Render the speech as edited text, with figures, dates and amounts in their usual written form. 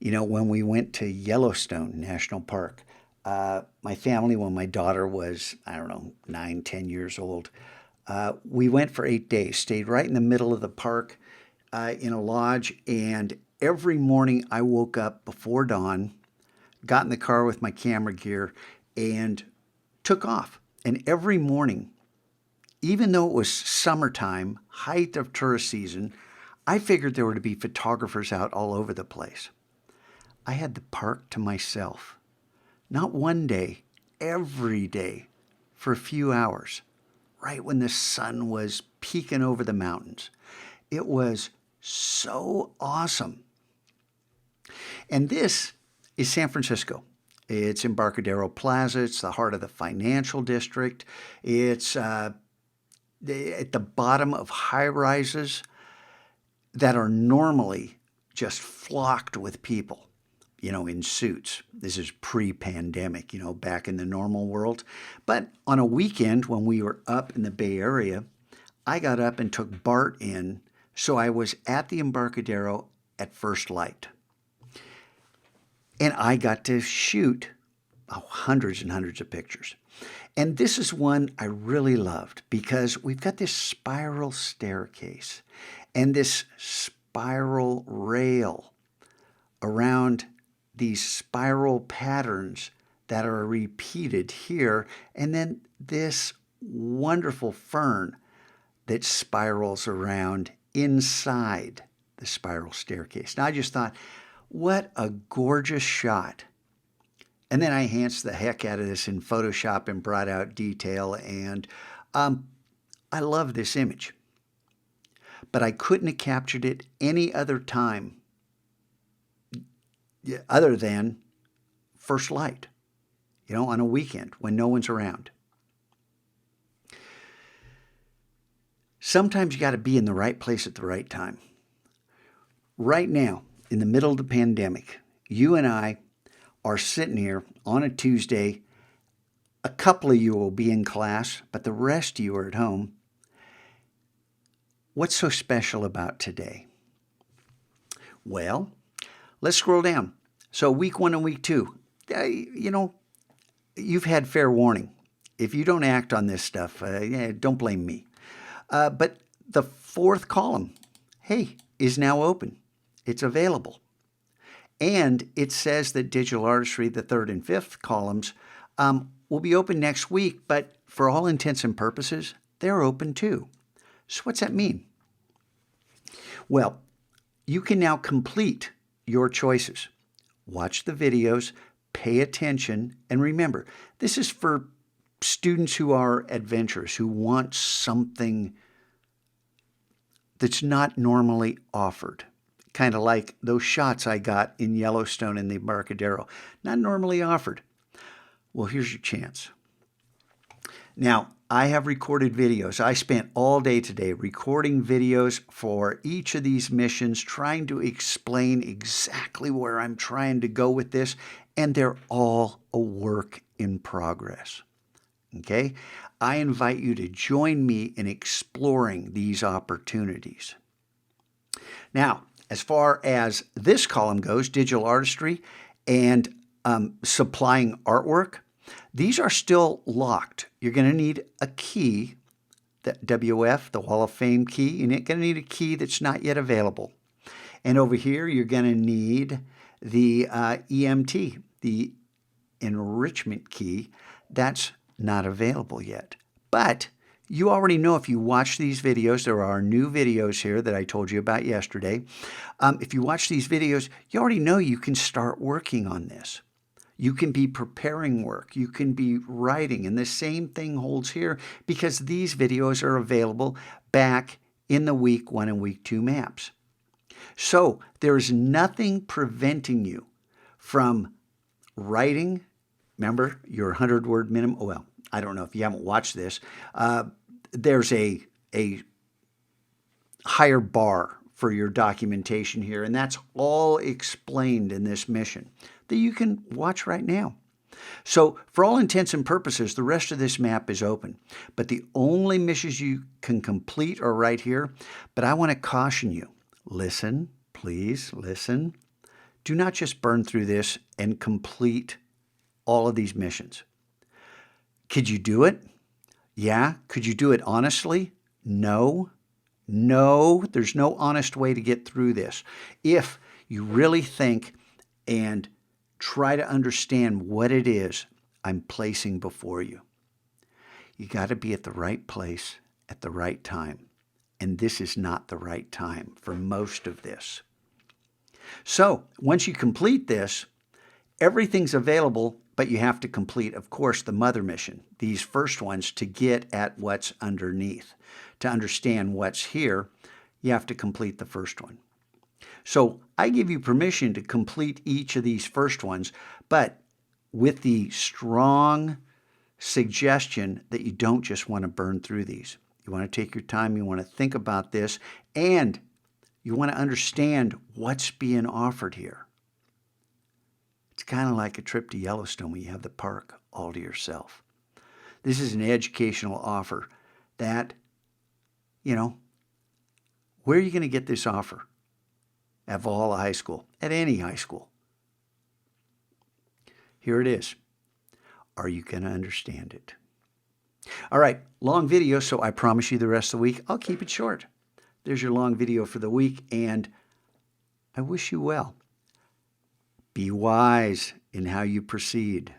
When we went to Yellowstone National Park, my family, when my daughter was, I don't know, 9, 10 years old, we went for 8 days, stayed right in the middle of the park in a lodge, and every morning I woke up before dawn, got in the car with my camera gear, and took off. And every morning, even though it was summertime, height of tourist season, I figured there were to be photographers out all over the place. I had the park to myself. Not one day, every day, for a few hours, right when the sun was peeking over the mountains. It was so awesome. And this is San Francisco. It's Embarcadero Plaza. It's the heart of the financial district. It's at the bottom of high rises that are normally just flocked with people, in suits. This is pre-pandemic, back in the normal world. But on a weekend when we were up in the Bay Area, I got up and took Bart in, so I was at the Embarcadero at first light. And I got to shoot hundreds and hundreds of pictures. And this is one I really loved because we've got this spiral staircase and this spiral rail around these spiral patterns that are repeated here, and then this wonderful fern that spirals around inside the spiral staircase. Now I just thought, what a gorgeous shot. And then I enhanced the heck out of this in Photoshop and brought out detail, and I love this image. But I couldn't have captured it any other time other than first light, on a weekend when no one's around. Sometimes you got to be in the right place at the right time. Right now, in the middle of the pandemic, you and I are sitting here on a Tuesday. A couple of you will be in class, but the rest of you are at home. What's so special about today? Well, let's scroll down. So week 1 and week 2, you've had fair warning. If you don't act on this stuff, don't blame me. But the 4th column, hey, is now open. It's available. And it says that digital artistry, the 3rd and 5th columns, will be open next week, but for all intents and purposes, they're open too. So what's that mean? Well, you can now complete your choices. Watch the videos, pay attention, and remember, this is for students who are adventurous, who want something that's not normally offered. Kind of like those shots I got in Yellowstone in the Embarcadero. Not normally offered. Well, here's your chance. Now, I have recorded videos. I spent all day today recording videos for each of these missions, trying to explain exactly where I'm trying to go with this, and they're all a work in progress. Okay? I invite you to join me in exploring these opportunities. Now, as far as this column goes, digital artistry and supplying artwork, these are still locked. You're going to need a key, the WF, the Wall of Fame key, and you're going to need a key that's not yet available. And over here, you're going to need the EMT, the enrichment key. That's not available yet. But you already know, if you watch these videos, there are new videos here that I told you about yesterday. If you watch these videos, you already know you can start working on this. You can be preparing work. You can be writing. And the same thing holds here, because these videos are available back in the week 1 and week 2 maps. So there's nothing preventing you from writing. Remember your 100-word minimum. Well, I don't know if you haven't watched this. There's a higher bar for your documentation here, and that's all explained in this mission that you can watch right now. So for all intents and purposes, the rest of this map is open, but the only missions you can complete are right here. But I want to caution you, listen, please listen do not just burn through this and complete all of these missions. Could you do it? Yeah. Could you do it honestly? No. No, there's no honest way to get through this. If you really think and try to understand what it is I'm placing before you, you got to be at the right place at the right time. And this is not the right time for most of this. So once you complete this, everything's available, but you have to complete, of course, the mother mission, these first ones, to get at what's underneath. To understand what's here, you have to complete the first one. So I give you permission to complete each of these first ones, but with the strong suggestion that you don't just want to burn through these. You want to take your time, you want to think about this, and you want to understand what's being offered here. It's kind of like a trip to Yellowstone when you have the park all to yourself. This is an educational offer that, where are you going to get this offer? At Valhalla High School, at any high school. Here it is. Are you going to understand it? All right, long video, so I promise you the rest of the week, I'll keep it short. There's your long video for the week, and I wish you well. Be wise in how you proceed.